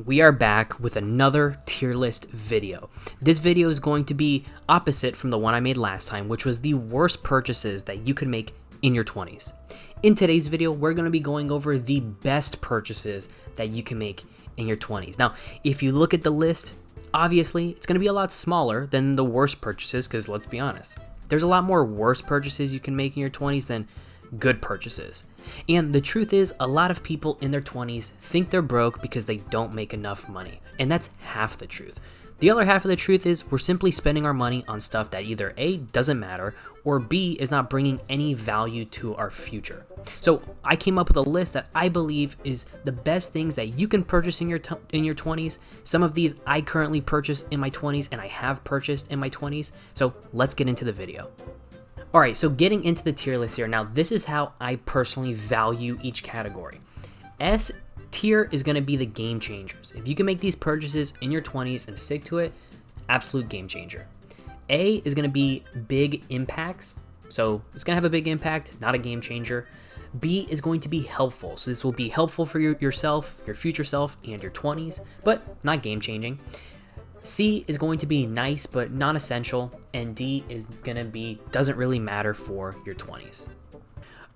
We are back with another tier list video. This video is going to be opposite from the one I made last time, which was the worst purchases that you could make in your 20s. In today's video, we're going to be going over the best purchases that you can make in your 20s. Now, if you look at the list, obviously it's going to be a lot smaller than the worst purchases because let's be honest, there's a lot more worst purchases you can make in your 20s than good purchases. And the truth is, a lot of people in their 20s think they're broke because they don't make enough money. And that's half the truth. The other half of the truth is we're simply spending our money on stuff that either A, doesn't matter, or B, is not bringing any value to our future. So I came up with a list that I believe is the best things that you can purchase in your 20s. Some of these I currently purchase in my 20s and I have purchased in my 20s. So let's get into the video. All right, so getting into the tier list here. Now, this is how I personally value each category. S tier is going to be the game changers. If you can make these purchases in your 20s and stick to it, absolute game changer. A is going to be big impacts. So it's going to have a big impact, not a game changer. B is going to be helpful. So this will be helpful for yourself, your future self, and your 20s, but not game changing. C is going to be nice but not essential, and D is going to be doesn't really matter for your 20s.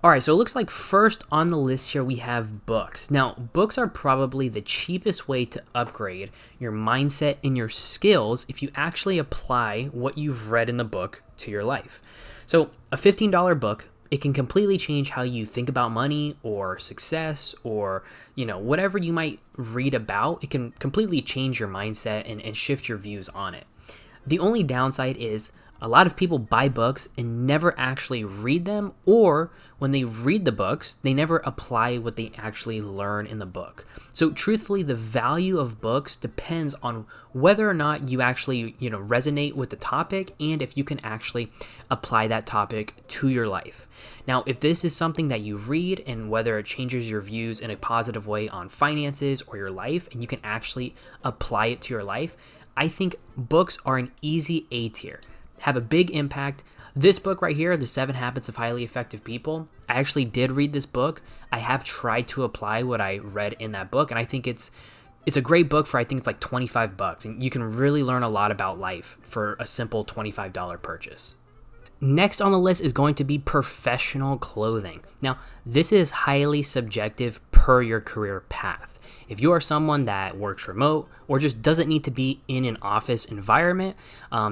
All right, so it looks like first on the list here we have books. Now, books are probably the cheapest way to upgrade your mindset and your skills if you actually apply what you've read in the book to your life. So a $15 book, it can completely change how you think about money or success or, whatever you might read about. It can completely change your mindset and shift your views on it. The only downside is a lot of people buy books and never actually read them, or when they read the books, they never apply what they actually learn in the book. So truthfully, the value of books depends on whether or not you actually, resonate with the topic and if you can actually apply that topic to your life. Now, if this is something that you read and whether it changes your views in a positive way on finances or your life, and you can actually apply it to your life, I think books are an easy A tier. Have a big impact. This book right here, The 7 Habits of Highly Effective People, I actually did read this book. I have tried to apply what I read in that book, and I think it's a great book for, I think it's like $25, and you can really learn a lot about life for a simple $25 purchase. Next on the list is going to be professional clothing. Now, this is highly subjective per your career path. If you are someone that works remote or just doesn't need to be in an office environment,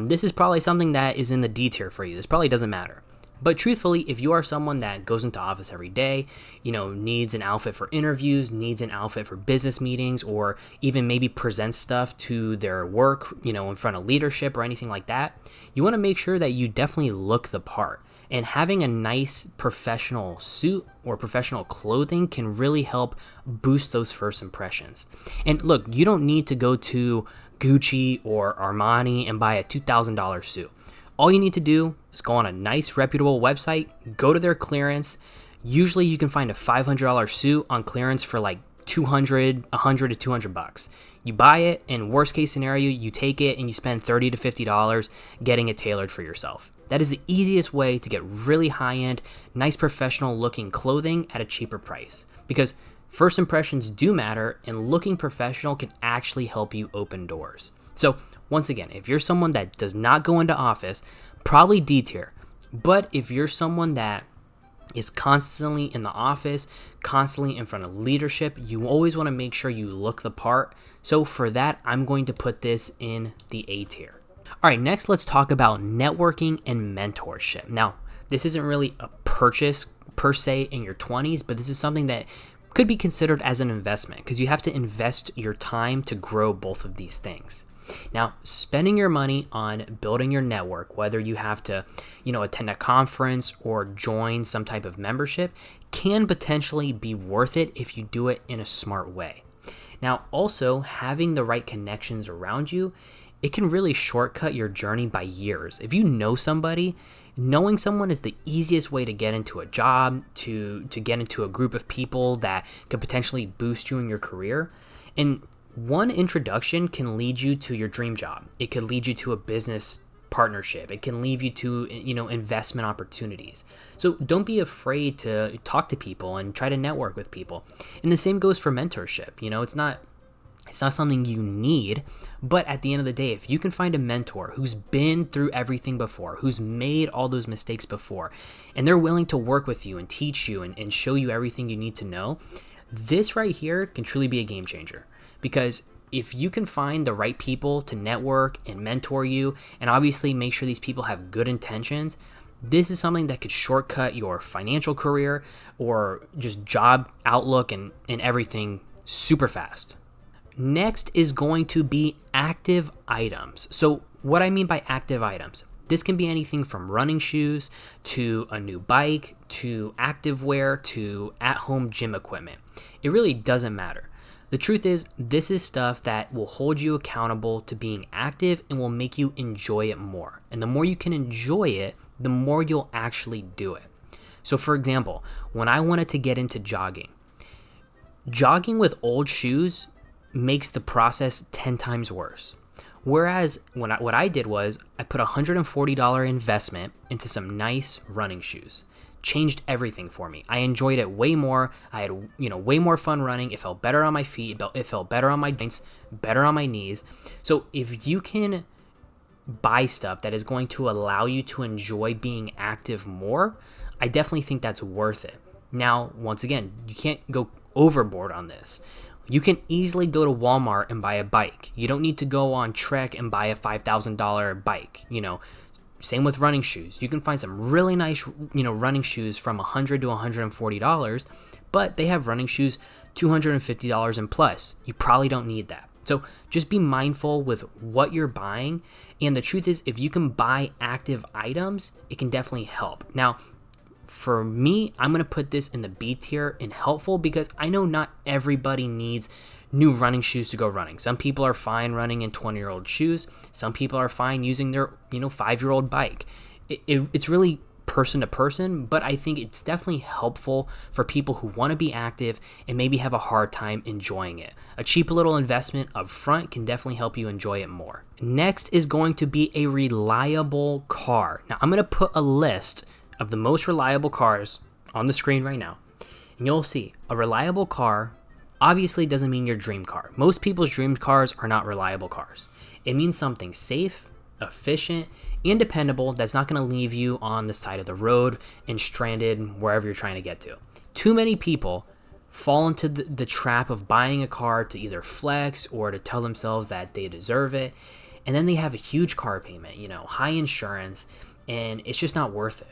this is probably something that is in the D tier for you. This probably doesn't matter. But truthfully, if you are someone that goes into office every day, needs an outfit for interviews, needs an outfit for business meetings, or even maybe presents stuff to their work, in front of leadership or anything like that, you want to make sure that you definitely look the part. And having a nice professional suit or professional clothing can really help boost those first impressions. And look, you don't need to go to Gucci or Armani and buy a $2,000 suit. All you need to do is go on a nice reputable website, go to their clearance. Usually you can find a $500 suit on clearance for like $100 to $200. You buy it, and worst case scenario, you take it and you spend $30 to $50 getting it tailored for yourself. That is the easiest way to get really high-end, nice professional looking clothing at a cheaper price. Because first impressions do matter, and looking professional can actually help you open doors. So once again, if you're someone that does not go into office, probably D tier. But if you're someone that is constantly in the office, constantly in front of leadership, you always want to make sure you look the part. So for that, I'm going to put this in the A tier. All right, next let's talk about networking and mentorship. Now, this isn't really a purchase per se in your 20s, but this is something that could be considered as an investment because you have to invest your time to grow both of these things. Now, spending your money on building your network, whether you have to, attend a conference or join some type of membership, can potentially be worth it if you do it in a smart way. Now, also having the right connections around you, it can really shortcut your journey by years. If you know somebody, knowing someone is the easiest way to get into a job, to get into a group of people that could potentially boost you in your career. And one introduction can lead you to your dream job. It could lead you to a business partnership. It can lead you to, investment opportunities. So don't be afraid to talk to people and try to network with people. And the same goes for mentorship. It's not It's not something you need, but at the end of the day, if you can find a mentor who's been through everything before, who's made all those mistakes before, and they're willing to work with you and teach you and show you everything you need to know, this right here can truly be a game changer. Because if you can find the right people to network and mentor you, and obviously make sure these people have good intentions, this is something that could shortcut your financial career or just job outlook and everything super fast. Next is going to be active items. So what I mean by active items, this can be anything from running shoes to a new bike to activewear to at-home gym equipment. It really doesn't matter. The truth is, this is stuff that will hold you accountable to being active and will make you enjoy it more. And the more you can enjoy it, the more you'll actually do it. So for example, when I wanted to get into jogging with old shoes makes the process 10 times worse. Whereas what I did was I put a $140 investment into some nice running shoes. Changed everything for me. I enjoyed it way more. I had, way more fun running. It felt better on my feet. It felt better on my joints, better on my knees. So if you can buy stuff that is going to allow you to enjoy being active more, I definitely think that's worth it. Now, once again, you can't go overboard on this. You can easily go to Walmart and buy a bike. You don't need to go on Trek and buy a $5,000 bike. Same with running shoes. You can find some really nice, running shoes from $100 to $140, but they have running shoes $250 and plus. You probably don't need that. So just be mindful with what you're buying. And the truth is, if you can buy active items, it can definitely help. Now, for me, I'm going to put this in the B tier in helpful because I know not everybody needs new running shoes to go running. Some people are fine running in 20-year-old shoes. Some people are fine using their, 5-year-old bike. It's really person to person, but I think it's definitely helpful for people who want to be active and maybe have a hard time enjoying it. A cheap little investment up front can definitely help you enjoy it more. Next is going to be a reliable car. Now, I'm going to put a list of the most reliable cars on the screen right now. And you'll see a reliable car obviously doesn't mean your dream car. Most people's dream cars are not reliable cars. It means something safe, efficient, and dependable that's not going to leave you on the side of the road and stranded wherever you're trying to get to. Too many people fall into the trap of buying a car to either flex or to tell themselves that they deserve it. And then they have a huge car payment, high insurance, and it's just not worth it.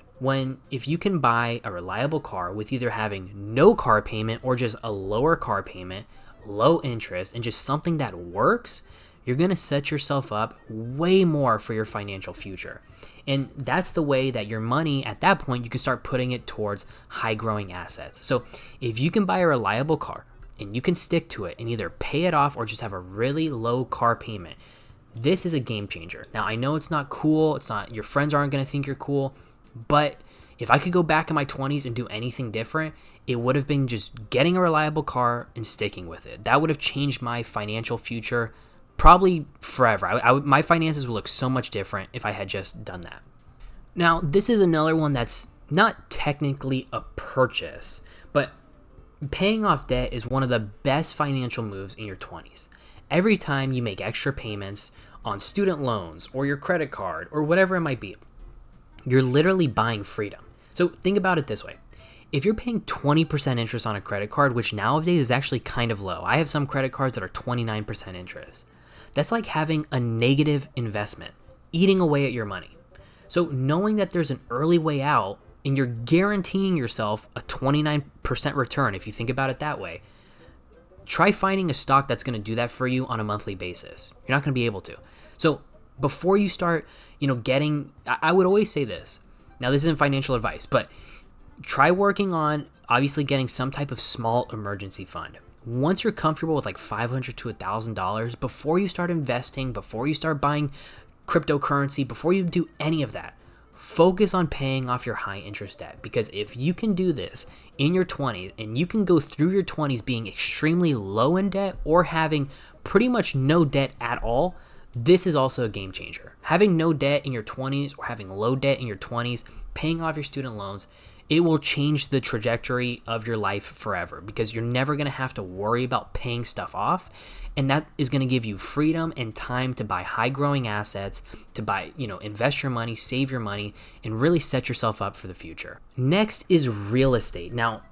If you can buy a reliable car with either having no car payment or just a lower car payment, low interest, and just something that works, you're going to set yourself up way more for your financial future. And that's the way that your money, at that point, you can start putting it towards high growing assets. So if you can buy a reliable car and you can stick to it and either pay it off or just have a really low car payment, this is a game changer. Now, I know it's not cool. Your friends aren't going to think you're cool. But if I could go back in my 20s and do anything different, it would have been just getting a reliable car and sticking with it. That would have changed my financial future probably forever. My finances would look so much different if I had just done that. Now, this is another one that's not technically a purchase, but paying off debt is one of the best financial moves in your 20s. Every time you make extra payments on student loans or your credit card or whatever it might be, you're literally buying freedom. So think about it this way. If you're paying 20% interest on a credit card, which nowadays is actually kind of low. I have some credit cards that are 29% interest. That's like having a negative investment, eating away at your money. So knowing that there's an early way out and you're guaranteeing yourself a 29% return, if you think about it that way, try finding a stock that's going to do that for you on a monthly basis. You're not going to be able to. So before you start, I would always say this. Now, this isn't financial advice, but try working on obviously getting some type of small emergency fund. Once you're comfortable with like $500 to $1,000, before you start investing, before you start buying cryptocurrency, before you do any of that, focus on paying off your high interest debt. Because if you can do this in your 20s and you can go through your 20s being extremely low in debt or having pretty much no debt at all, this is also a game changer. Having no debt in your 20s or having low debt in your 20s, paying off your student loans, it will change the trajectory of your life forever because you're never going to have to worry about paying stuff off. And that is going to give you freedom and time to buy high growing assets, to buy, invest your money, save your money, and really set yourself up for the future. Next is real estate. Now,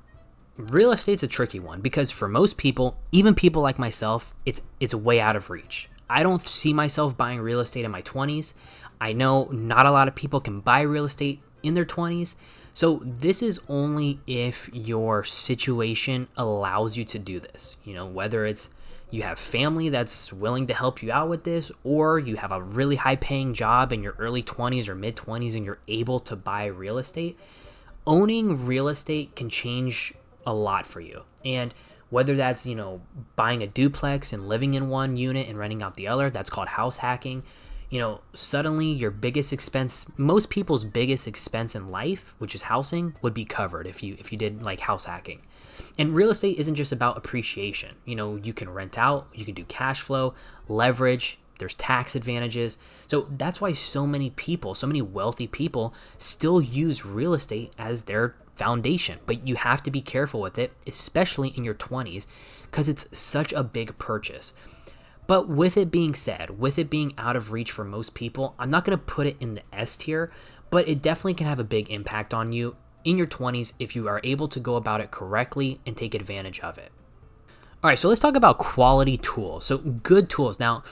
real estate's a tricky one because for most people, even people like myself, it's way out of reach. I don't see myself buying real estate in my 20s. I know not a lot of people can buy real estate in their 20s. So this is only if your situation allows you to do this. Whether it's you have family that's willing to help you out with this, or you have a really high paying job in your early 20s or mid 20s and you're able to buy real estate. Owning real estate can change a lot for you. And whether that's, buying a duplex and living in one unit and renting out the other, that's called house hacking. Suddenly your biggest expense, most people's biggest expense in life, which is housing, would be covered if you did like house hacking. And real estate isn't just about appreciation. You can rent out, you can do cash flow, leverage, there's tax advantages. So that's why so many people, so many wealthy people still use real estate as their foundation. But you have to be careful with it, especially in your 20s, because it's such a big purchase. But with it being said, with it being out of reach for most people, I'm not going to put it in the S tier, but it definitely can have a big impact on you in your 20s if you are able to go about it correctly and take advantage of it. All right, so let's talk about quality tools. So good tools. Now,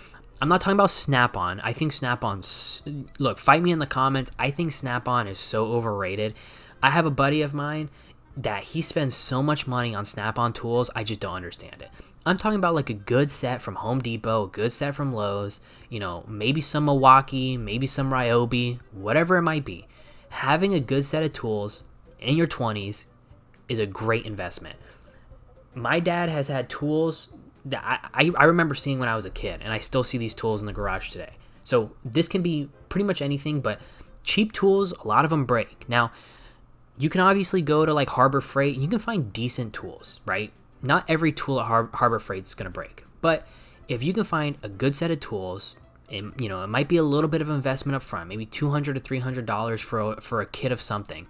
I'm not talking about Snap-on. I think Snap-on's, look, fight me in the comments. I think Snap-on is so overrated. I have a buddy of mine that he spends so much money on Snap-on tools, I just don't understand it. I'm talking about like a good set from Home Depot, a good set from Lowe's, maybe some Milwaukee, maybe some Ryobi, whatever it might be. Having a good set of tools in your 20s is a great investment. My dad has had tools that I remember seeing when I was a kid, and I still see these tools in the garage today. So this can be pretty much anything, but cheap tools, a lot of them break. Now, you can obviously go to like Harbor Freight, and you can find decent tools, right? Not every tool at Harbor Freight is going to break, but if you can find a good set of tools, and it might be a little bit of investment up front, maybe $200 to $300 for a kit of something,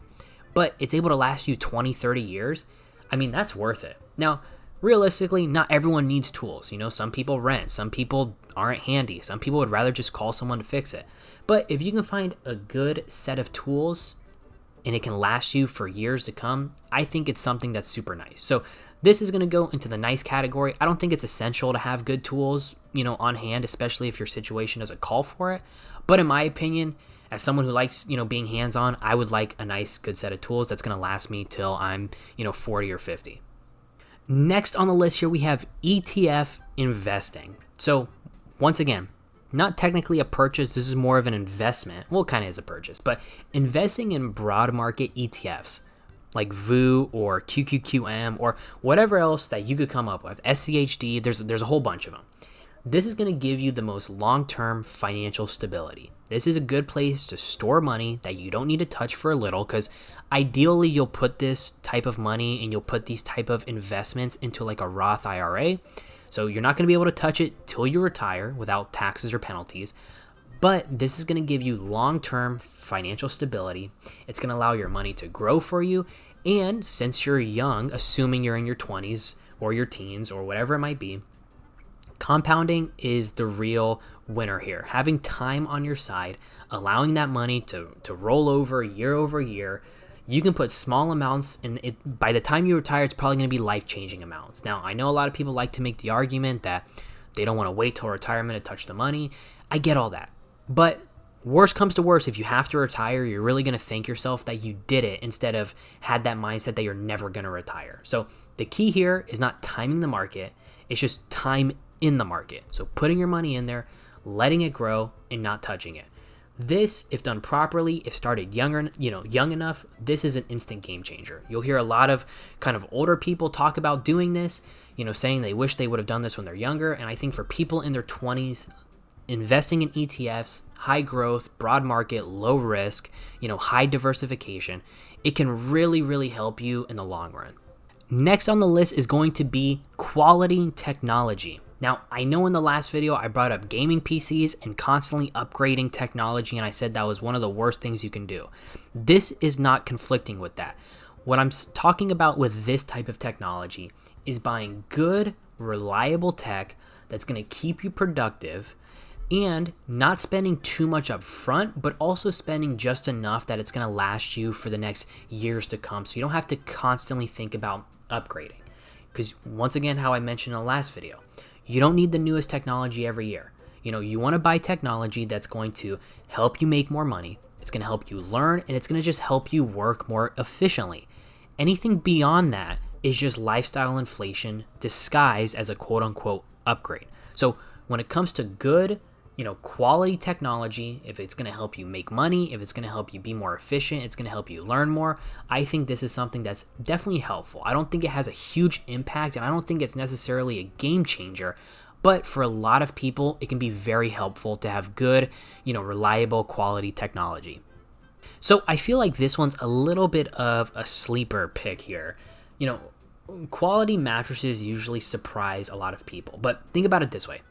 but it's able to last you 20, 30 years, that's worth it. Now, realistically, not everyone needs tools. Some people rent, some people aren't handy, some people would rather just call someone to fix it. But if you can find a good set of tools and it can last you for years to come, I think it's something that's super nice. So this is going to go into the nice category. I don't think it's essential to have good tools, on hand, especially if your situation doesn't call for it. But in my opinion, as someone who likes, being hands-on, I would like a nice, good set of tools that's going to last me till I'm, 40 or 50. Next on the list here, we have ETF investing. So once again, not technically a purchase. This is more of an investment. Well, it kind of is a purchase, but investing in broad market ETFs like VU or QQQM or whatever else that you could come up with. SCHD, there's a whole bunch of them. This is going to give you the most long-term financial stability. This is a good place to store money that you don't need to touch for a little, because ideally you'll put this type of money and you'll put these type of investments into like a Roth IRA. So you're not going to be able to touch it till you retire without taxes or penalties. But this is going to give you long-term financial stability. It's going to allow your money to grow for you. And since you're young, assuming you're in your 20s or your teens or whatever it might be, compounding is the real winner here. Having time on your side, allowing that money to roll over year, you can put small amounts in it. By the time you retire, it's probably going to be life-changing amounts. Now, I know a lot of people like to make the argument that they don't want to wait till retirement to touch the money. I get all that. But worst comes to worst, if you have to retire, you're really going to thank yourself that you did it instead of had that mindset that you're never going to retire. So the key here is not timing the market. It's just time in the market. So putting your money in there, letting it grow, and not touching it. This, if done properly, if started young enough, this is an instant game changer. You'll hear a lot of kind of older people talk about doing this, saying they wish they would have done this when they're younger. And I think for people in their 20s, investing in ETFs, high growth, broad market, low risk, high diversification, it can really, really help you in the long run. Next on the list is going to be quality technology. Now, I know in the last video I brought up gaming PCs and constantly upgrading technology, and I said that was one of the worst things you can do. This is not conflicting with that. What I'm talking about with this type of technology is buying good, reliable tech that's going to keep you productive and not spending too much up front, but also spending just enough that it's going to last you for the next years to come. So you don't have to constantly think about upgrading. Because once again, how I mentioned in the last video, you don't need the newest technology every year. You want to buy technology that's going to help you make more money. It's going to help you learn, and it's going to just help you work more efficiently. Anything beyond that is just lifestyle inflation disguised as a quote unquote upgrade. So when it comes to good, quality technology, if it's going to help you make money, if it's going to help you be more efficient, it's going to help you learn more, I think this is something that's definitely helpful. I don't think it has a huge impact, and I don't think it's necessarily a game changer, but for a lot of people, it can be very helpful to have good, reliable quality technology. So I feel like this one's a little bit of a sleeper pick here. Quality mattresses usually surprise a lot of people, but think about it this way.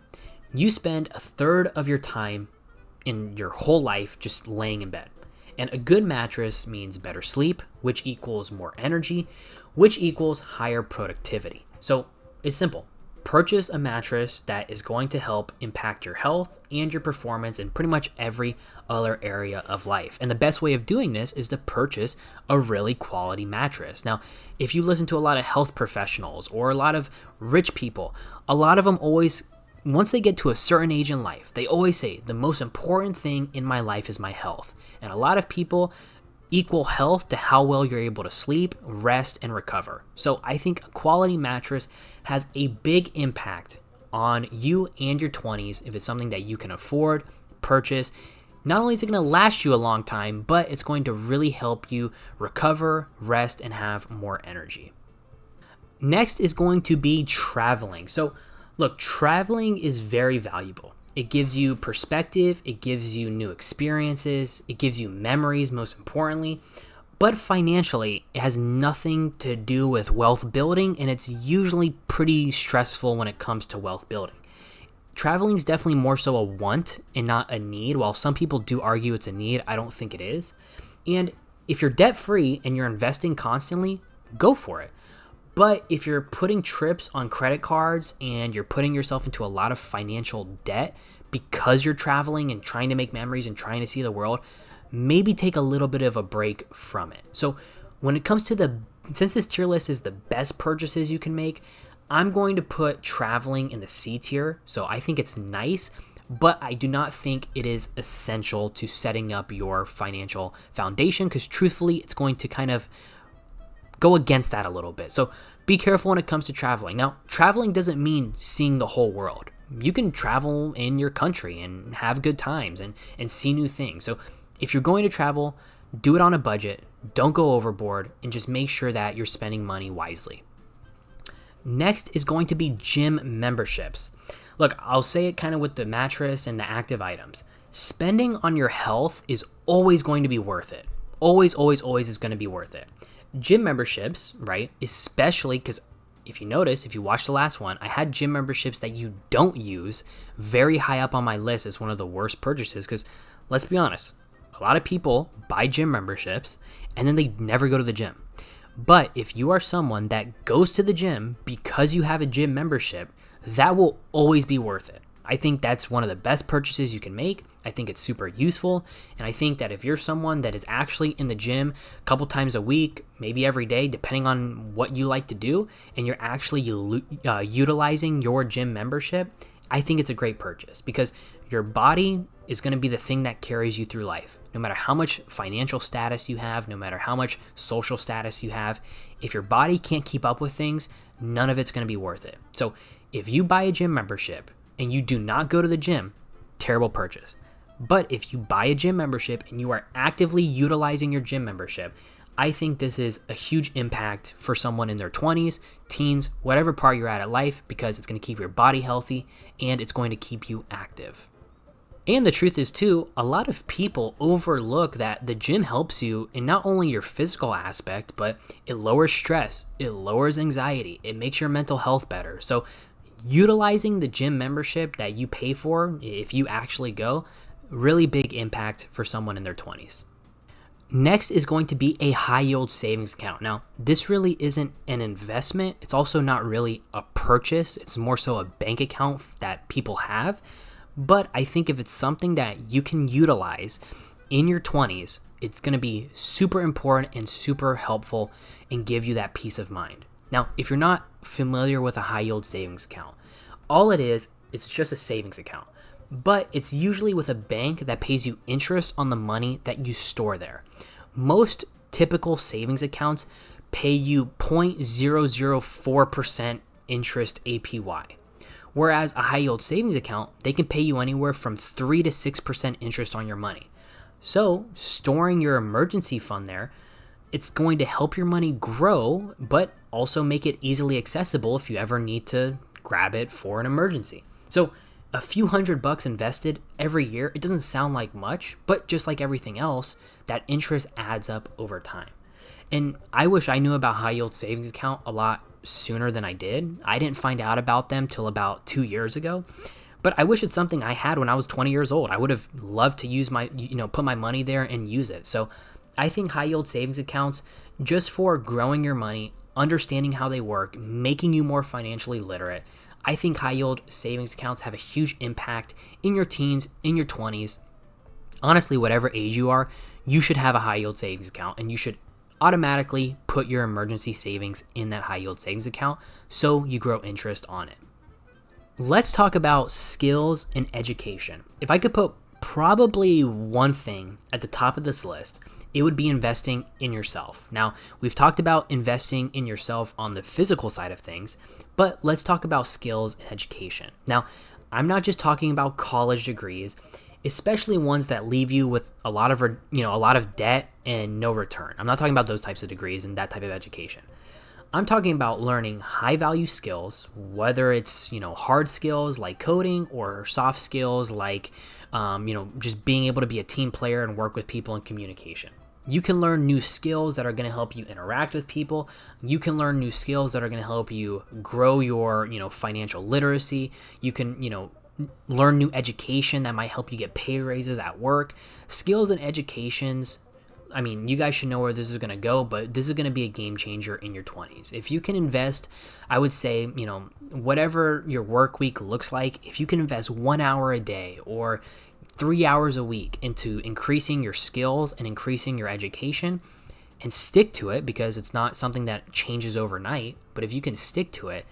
You spend a third of your time in your whole life just laying in bed. And a good mattress means better sleep, which equals more energy, which equals higher productivity. So it's simple. Purchase a mattress that is going to help impact your health and your performance in pretty much every other area of life. And the best way of doing this is to purchase a really quality mattress. Now, if you listen to a lot of health professionals or a lot of rich people, a lot of them always, once they get to a certain age in life, they always say, the most important thing in my life is my health. And a lot of people equal health to how well you're able to sleep, rest, and recover. So I think a quality mattress has a big impact on you and your 20s if it's something that you can afford, purchase. Not only is it going to last you a long time, but it's going to really help you recover, rest, and have more energy. Next is going to be traveling. So look, traveling is very valuable. It gives you perspective, it gives you new experiences, it gives you memories, most importantly. But financially, it has nothing to do with wealth building, and it's usually pretty stressful when it comes to wealth building. Traveling is definitely more so a want and not a need. While some people do argue it's a need, I don't think it is. And if you're debt-free and you're investing constantly, go for it. But if you're putting trips on credit cards and you're putting yourself into a lot of financial debt because you're traveling and trying to make memories and trying to see the world, maybe take a little bit of a break from it. So when it comes to since this tier list is the best purchases you can make, I'm going to put traveling in the C tier. So I think it's nice, but I do not think it is essential to setting up your financial foundation, because truthfully, it's going to kind of go against that a little bit. So be careful when it comes to traveling. Now, traveling doesn't mean seeing the whole world. You can travel in your country and have good times and see new things. So if you're going to travel, do it on a budget, don't go overboard, and just make sure that you're spending money wisely. Next is going to be gym memberships. Look, I'll say it kind of with the mattress and the active items. Spending on your health is always going to be worth it. Always, always, always is going to be worth it. Gym memberships, right? Especially because if you watched the last one, I had gym memberships that you don't use very high up on my list as one of the worst purchases, because let's be honest, a lot of people buy gym memberships and then they never go to the gym. But if you are someone that goes to the gym because you have a gym membership, that will always be worth it. I think that's one of the best purchases you can make. I think it's super useful. And I think that if you're someone that is actually in the gym a couple times a week, maybe every day, depending on what you like to do, and you're actually utilizing your gym membership, I think it's a great purchase, because your body is going to be the thing that carries you through life. No matter how much financial status you have, no matter how much social status you have, if your body can't keep up with things, none of it's going to be worth it. So if you buy a gym membership and you do not go to the gym, terrible purchase. But if you buy a gym membership and you are actively utilizing your gym membership, I think this is a huge impact for someone in their 20s, teens, whatever part you're at life, because it's going to keep your body healthy and it's going to keep you active. And the truth is too, a lot of people overlook that the gym helps you in not only your physical aspect, but it lowers stress, it lowers anxiety, it makes your mental health better. So utilizing the gym membership that you pay for, if you actually go, really big impact for someone in their 20s. Next is going to be a high yield savings account. Now, this really isn't an investment. It's also not really a purchase. It's more so a bank account that people have. But I think if it's something that you can utilize in your 20s, it's going to be super important and super helpful and give you that peace of mind. Now, if you're not familiar with a high yield savings account, all it is, it's just a savings account. But it's usually with a bank that pays you interest on the money that you store there. Most typical savings accounts pay you 0.004% interest APY. Whereas a high yield savings account, they can pay you anywhere from 3 to 6% interest on your money. So storing your emergency fund there, it's going to help your money grow, but also make it easily accessible if you ever need to grab it for an emergency. So a few $100 invested every year, it doesn't sound like much, but just like everything else, that interest adds up over time. And I wish I knew about high yield savings account a lot sooner than I did. I didn't find out about them till about 2 years ago, but I wish it's something I had when I was 20 years old. I would have loved to use put my money there and use it. So I think high yield savings accounts, just for growing your money, understanding how they work, making you more financially literate, I think high yield savings accounts have a huge impact in your teens, in your 20s. Honestly, whatever age you are, you should have a high yield savings account, and you should automatically put your emergency savings in that high yield savings account so you grow interest on it. Let's talk about skills and education. If I could put probably one thing at the top of this list, it would be investing in yourself. Now, we've talked about investing in yourself on the physical side of things, but let's talk about skills and education. Now, I'm not just talking about college degrees, especially ones that leave you with a lot of debt and no return. I'm not talking about those types of degrees and that type of education. I'm talking about learning high value skills, whether it's, hard skills like coding or soft skills like, just being able to be a team player and work with people in communication. You can learn new skills that are going to help you interact with people. You can learn new skills that are going to help you grow your, financial literacy. You can, learn new education that might help you get pay raises at work. Skills and educations, you guys should know where this is going to go, but this is going to be a game changer in your 20s. If you can invest, I would say, whatever your work week looks like, if you can invest 1 hour a day or 3 hours a week into increasing your skills and increasing your education and stick to it, because it's not something that changes overnight, but if you can stick to it,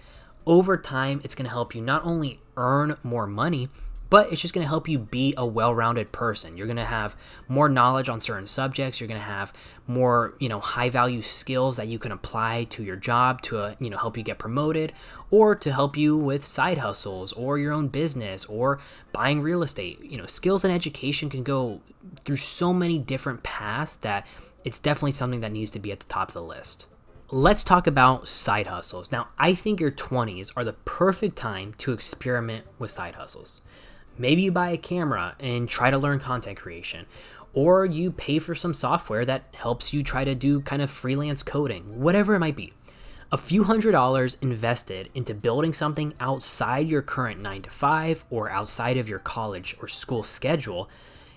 over time, it's going to help you not only earn more money, but it's just going to help you be a well-rounded person. You're going to have more knowledge on certain subjects. You're going to have more, high-value skills that you can apply to your job to, help you get promoted, or to help you with side hustles or your own business or buying real estate. Skills and education can go through so many different paths that it's definitely something that needs to be at the top of the list. Let's talk about side hustles. Now, I think your 20s are the perfect time to experiment with side hustles. Maybe you buy a camera and try to learn content creation, or you pay for some software that helps you try to do kind of freelance coding, whatever it might be. A few $100s invested into building something outside your current 9-to-5 or outside of your college or school schedule,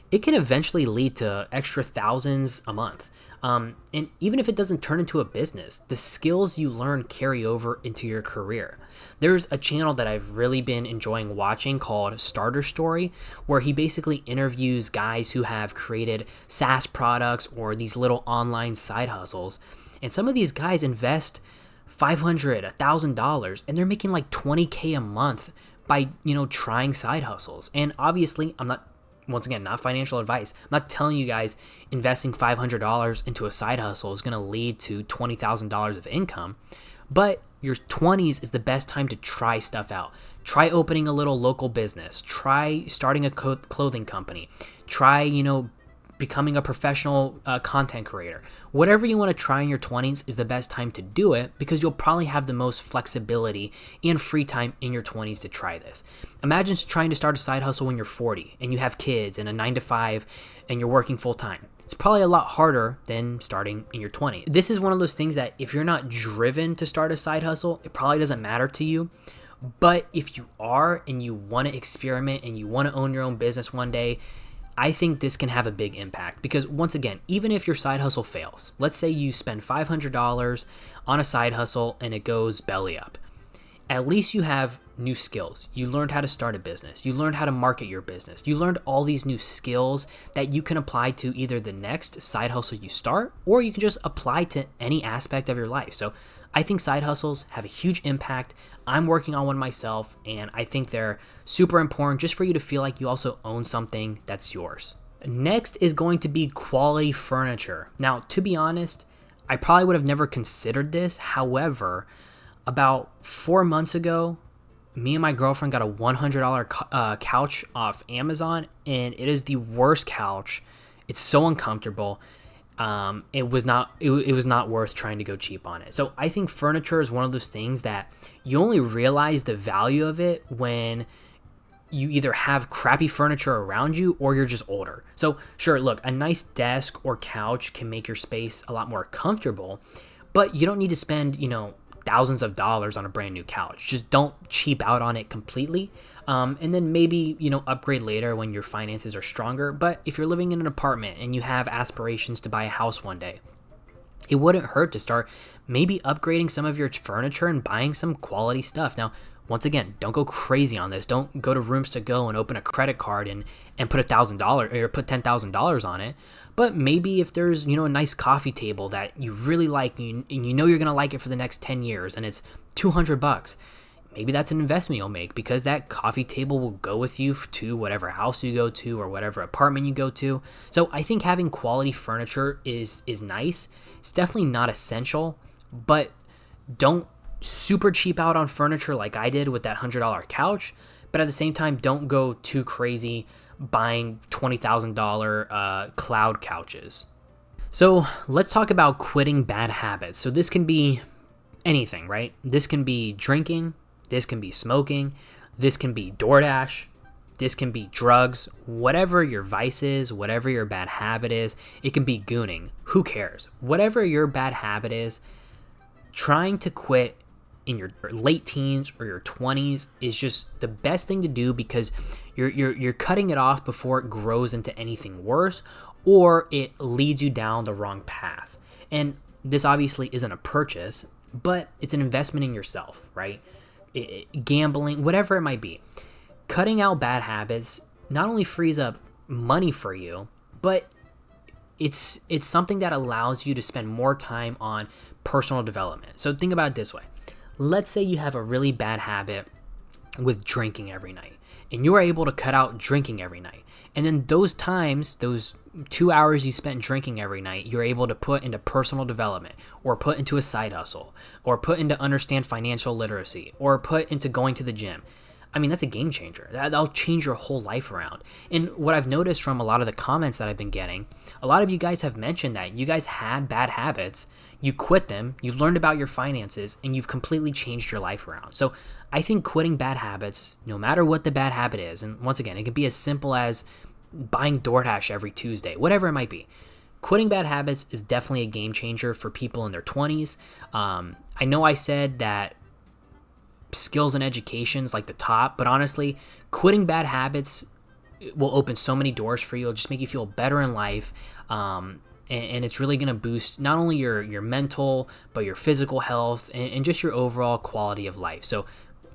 it can eventually lead to extra thousands a month. And even if it doesn't turn into a business, the skills you learn carry over into your career. There's a channel that I've really been enjoying watching called Starter Story, where he basically interviews guys who have created SaaS products or these little online side hustles. And some of these guys invest $500, $1,000, and they're making like $20K a month by, trying side hustles. And obviously, once again, not financial advice. I'm not telling you guys investing $500 into a side hustle is going to lead to $20,000 of income, but your 20s is the best time to try stuff out. Try opening a little local business. Try starting a clothing company. Try, becoming a professional content creator. Whatever you want to try in your 20s is the best time to do it, because you'll probably have the most flexibility and free time in your 20s to try this. Imagine trying to start a side hustle when you're 40 and you have kids and a 9-to-5 and you're working full time. It's probably a lot harder than starting in your 20s. This is one of those things that if you're not driven to start a side hustle, it probably doesn't matter to you. But if you are and you want to experiment and you want to own your own business one day, I think this can have a big impact because once again, even if your side hustle fails, let's say you spend $500 on a side hustle and it goes belly up. At least you have new skills. You learned how to start a business. You learned how to market your business. You learned all these new skills that you can apply to either the next side hustle you start, or you can just apply to any aspect of your life. So I think side hustles have a huge impact. I'm working on one myself, and I think they're super important just for you to feel like you also own something that's yours. Next is going to be quality furniture. Now, to be honest, I probably would have never considered this. However, about 4 months ago, me and my girlfriend got a $100 couch off Amazon, and it is the worst couch. It's so uncomfortable. It was not worth trying to go cheap on it. So I think furniture is one of those things that you only realize the value of it when you either have crappy furniture around you or you're just older. So sure, look, a nice desk or couch can make your space a lot more comfortable, but you don't need to spend, thousands of dollars on a brand new couch. Just don't cheap out on it completely. And then maybe, upgrade later when your finances are stronger. But if you're living in an apartment and you have aspirations to buy a house one day, it wouldn't hurt to start maybe upgrading some of your furniture and buying some quality stuff. Now, once again, don't go crazy on this. Don't go to Rooms To Go and open a credit card and put $1,000 or put $10,000 on it. But maybe if there's, a nice coffee table that you really like and you know you're going to like it for the next 10 years and it's $200, maybe that's an investment you'll make because that coffee table will go with you to whatever house you go to or whatever apartment you go to. So I think having quality furniture is nice. It's definitely not essential, but don't super cheap out on furniture like I did with that $100 couch. But at the same time, don't go too crazy buying $20,000 cloud couches. So let's talk about quitting bad habits. So this can be anything, right? This can be drinking. This can be smoking. This can be DoorDash. This can be drugs. Whatever your vice is, whatever your bad habit is, it can be gooning. Who cares? Whatever your bad habit is, trying to quit in your late teens or your 20s is just the best thing to do because you're cutting it off before it grows into anything worse or it leads you down the wrong path. And this obviously isn't a purchase, but it's an investment in yourself, right? Gambling, whatever it might be. Cutting out bad habits not only frees up money for you, but it's something that allows you to spend more time on personal development. So think about it this way. Let's say you have a really bad habit with drinking every night, and you're able to cut out drinking every night. And then those 2 hours you spent drinking every night, you're able to put into personal development or put into a side hustle or put into understand financial literacy or put into going to the gym. I mean, that's a game changer. That'll change your whole life around. And what I've noticed from a lot of the comments that I've been getting, a lot of you guys have mentioned that you guys had bad habits, you quit them, you learned about your finances, and you've completely changed your life around. So I think quitting bad habits, no matter what the bad habit is, and once again, it can be as simple as buying DoorDash every Tuesday, whatever it might be. Quitting bad habits is definitely a game changer for people in their 20s. I know I said that skills and education is like the top, but honestly, quitting bad habits will open so many doors for you. It'll just make you feel better in life. And it's really going to boost not only your mental, but your physical health and just your overall quality of life. So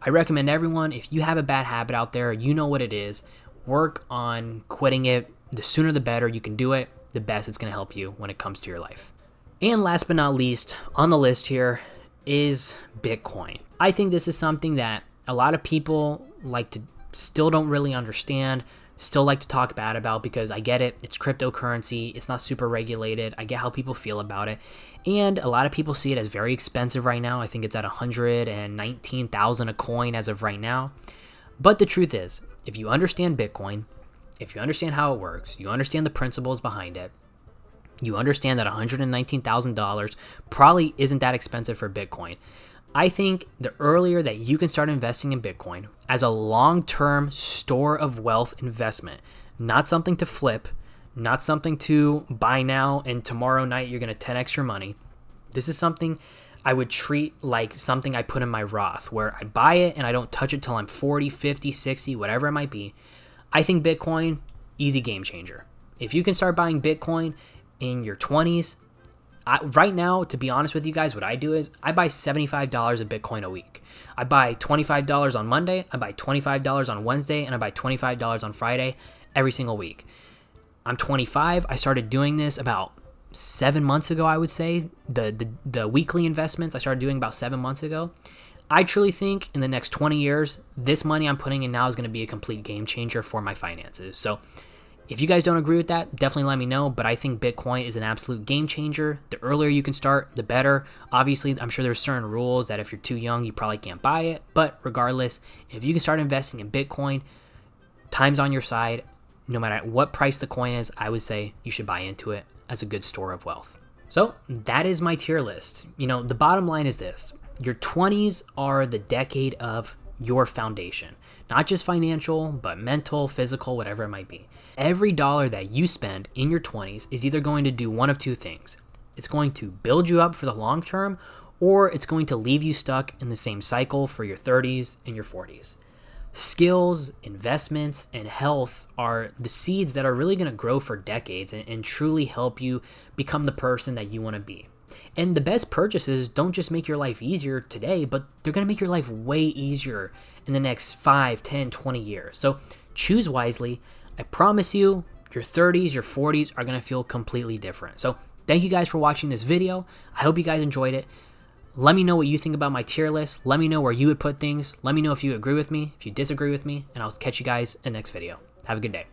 I recommend everyone, if you have a bad habit out there, you know what it is, work on quitting it. The sooner the better you can do it, the best it's going to help you when it comes to your life. And last but not least on the list here is Bitcoin. I think this is something that a lot of people still don't really understand, still like to talk bad about because I get it. It's cryptocurrency. It's not super regulated. I get how people feel about it. And a lot of people see it as very expensive right now. I think it's at $119,000 a coin as of right now. But the truth is, if you understand Bitcoin, if you understand how it works, you understand the principles behind it, you understand that $119,000 probably isn't that expensive for Bitcoin. I think the earlier that you can start investing in Bitcoin as a long-term store of wealth investment, not something to flip, not something to buy now and tomorrow night you're going to 10x your money. This is something I would treat like something I put in my Roth, where I buy it and I don't touch it till I'm 40, 50, 60, whatever it might be. I think Bitcoin easy game changer. If you can start buying Bitcoin in your 20s, right now, to be honest with you guys, what I do is I buy $75 of Bitcoin a week. I buy $25 on Monday, I buy $25 on Wednesday, and I buy $25 on Friday every single week. I'm 25. I started doing this about 7 months ago, I would say. The weekly investments I started doing about 7 months ago. I truly think in the next 20 years, this money I'm putting in now is going to be a complete game changer for my finances. So if you guys don't agree with that, definitely let me know. But I think Bitcoin is an absolute game changer. The earlier you can start, the better. Obviously, I'm sure there's certain rules that if you're too young, you probably can't buy it. But regardless, if you can start investing in Bitcoin, time's on your side. No matter what price the coin is, I would say you should buy into it as a good store of wealth. So that is my tier list. The bottom line is this. Your 20s are the decade of your foundation. Not just financial, but mental, physical, whatever it might be. Every dollar that you spend in your 20s is either going to do one of two things. It's going to build you up for the long term, or it's going to leave you stuck in the same cycle for your 30s and your 40s. Skills, investments, and health are the seeds that are really going to grow for decades and truly help you become the person that you want to be. And the best purchases don't just make your life easier today, but they're going to make your life way easier in the next 5, 10, 20 years. So choose wisely. I promise you, your 30s, your 40s are going to feel completely different. So thank you guys for watching this video. I hope you guys enjoyed it. Let me know what you think about my tier list. Let me know where you would put things. Let me know if you agree with me, if you disagree with me, and I'll catch you guys in the next video. Have a good day.